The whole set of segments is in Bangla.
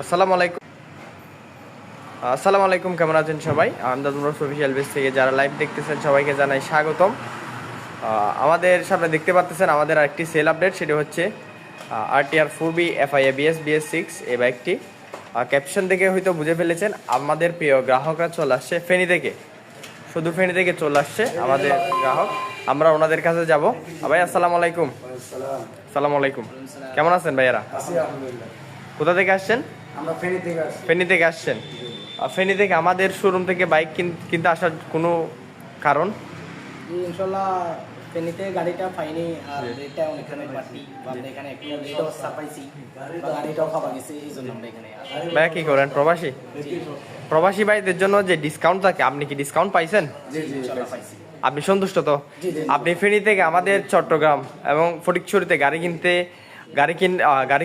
আসসালামু আলাইকুম। আসসালামু আলাইকুম, কেমন আছেন সবাই? আমদাদ মোটরস অফিসিয়াল পেজ থেকে যারা লাইভ দেখতেছেন সবাইকে জানাই স্বাগতম। আমাদের সামনে দেখতে পাচ্ছেন আমাদের আরেকটি সেল আপডেট, সেটি হচ্ছে RTR 4B FI ABS BS6 এই বাইকটি। ক্যাপশন থেকে হয়তো বুঝে ফেলেছেন, আমাদের প্রিয় গ্রাহকরা চলে আসছে ফেনী থেকে, শুধু ফেনী থেকে চলে আসছে আমাদের গ্রাহক। আমরা ওনাদের কাছে যাব। ভাই আসসালামু আলাইকুম। আসসালামু আলাইকুম, কেমন আছেন ভাইয়ারা? কোথা থেকে আসছেন? আমরা ফেনী থেকে আসছি। ফেনী থেকে আসছেন। ফেনী থেকে আমাদের শোরুম থেকে বাইক কিনতে আসার কোনো কারণ? ইনশাল্লাহ ফেনীতে গাড়িটা পাইনি, আর রেটটা অনেকখানি বাড়তি, আমরা এখানে একটু রেটও পাইছি বা গাড়িটাও খাওয়া গেছে, এই জন্য আমরা এখানে আসি। ভাইয়া কি করেন? প্রবাসী? প্রবাসী ভাইদের জন্য যে ডিসকাউন্ট থাকে, আপনি কি ডিসকাউন্ট পাইছেন? জি জি ইনশাল্লাহ পাইছি। আপনি সন্তুষ্ট তো? জি, জি। আপনি ফেনী থেকে আমাদের চট্টগ্রাম এবং ফটিকছড়িতে গাড়ি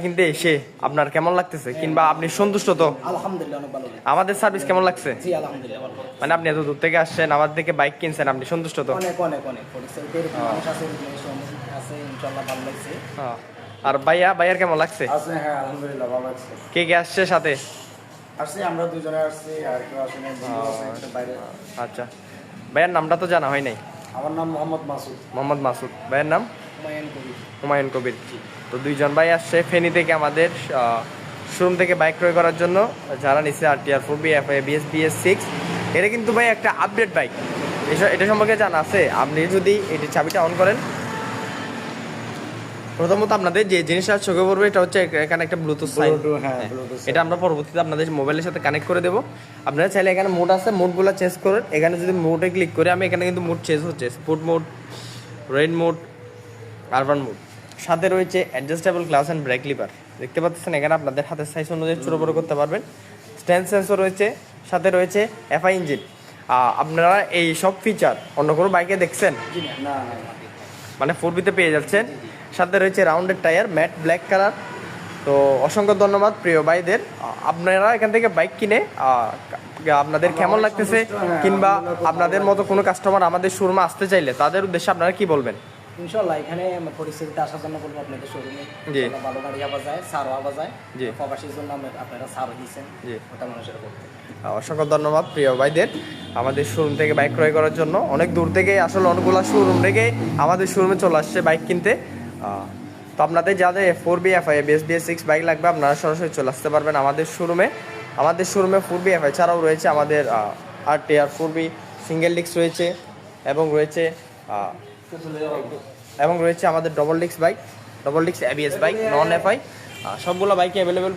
কিনতে এসে আপনার কেমন লাগতেছে, কিংবা আপনি সন্তুষ্ট তো? আলহামদুলিল্লাহ অনেক ভালো লাগছে। আমাদের সার্ভিস কেমন লাগছে? জি আলহামদুলিল্লাহ ভালো লাগছে। মানে আপনি এত দূর থেকে আসছেন, আমাদের থেকে বাইক কিনছেন, আপনি সন্তুষ্ট তো? অনেক অনেক অনেক পরিস্থিতির মানুষ আছে, আছে ইনশাল্লাহ ভালো লাগছে। আর ভাইয়ার কেমন লাগছে? আছে, হ্যাঁ আলহামদুলিল্লাহ ভালো লাগছে। কে কে আসছে সাথে? আসছি আমরা দুজনে আসছি, আর কেউ আসেনি, বন্ধু আছে একটা বাইরে। আচ্ছা, ভাইয়ার নামটা তো জানা হয় নাই। আমার নাম মোহাম্মদ মাসুদ। মোহাম্মদ মাসুদ। ভাইয়ের নাম? হুমায়ুন কবির। হুমায়ুন কবির। তো দুইজন ভাই আসছে ফেনী থেকে আমাদের শোরুম থেকে বাইক ক্রয় করার জন্য। যারা নিচ্ছে RTR 4B FI ABS BS6, এটা কিন্তু ভাই একটা আপডেট বাইক। এটা সম্পর্কে জানা আছে? আপনি যদি এটি চাবিটা অন করেন, প্রথমত আপনাদের যে জিনিসটা চোখে পড়বে এটা হচ্ছে এখানে একটা ব্লুটুথ সাইন। এটা আমরা পরবর্তীতে আপনাদের মোবাইলের সাথে কানেক্ট করে দেবো। আপনারা চাইলে এখানে মোড আছে, মোডগুলো চেঞ্জ করেন। এখানে যদি মোডে ক্লিক করে, আমি এখানে কিন্তু মোড চেঞ্জ হচ্ছে, sport mode, rain mode, urban mode. সাথে রয়েছে adjustable glass and break liver. দেখতে পাচ্ছেন এখানে আপনাদের হাতের সাইজ অনুযায়ী ছোটো বড়ো করতে পারবেন। স্ট্যান্ড সেন্সর রয়েছে, সাথে রয়েছে FI ইঞ্জিন। আপনারা এই সব ফিচার অন্য কোনো বাইকে দেখছেন? জি না না, মানে 4B-তে পেয়ে যাচ্ছেন। সাথে রয়েছে rounded tyre, matte black colour. তো অসংখ্য ধন্যবাদ প্রিয় ভাইদের। আপনারা এখান থেকে বাইক কিনে আপনাদের কেমন লাগতেছে, কিংবা আপনাদের মতো কোনো কাস্টমার আমাদের শোরুমে আসতে চাইলে তাদের উদ্দেশ্যে আপনারা কি বলবেন? ইনশাল্লাহ এখানে পরিস্থিতিতে আসার জন্য বলবো আপনাদের শোরুমে। জি। ভালো গাড়ি আওয়া যায়, সারও আওয়া যায়। জি। প্রবাসীর জন্য আপনারা সারও দিচ্ছেন। জি। ওটা মানুষের করতে। অসংখ্য ধন্যবাদ প্রিয় ভাইদের আমাদের শোরুম থেকে বাইক ক্রয় করার জন্য। অনেক দূর থেকে আসলে অনেকগুলো শোরুম থেকে আমাদের শোরুমে চলে আসছে বাইক কিনতে। তো আপনাদের যাদের 4B FI ABS BS6 bike লাগবে, আপনারা সরাসরি চলে আসতে পারবেন আমাদের শোরুমে। আমাদের শোরুমে 4B FI ছাড়াও রয়েছে আমাদের RTR 4B সিঙ্গেল ডিস্ক রয়েছে, এবং রয়েছে আমাদের ডবল ডিস্ক ABS বাইক, নন FI। সবগুলো বাইকই অ্যাভেলেবেল।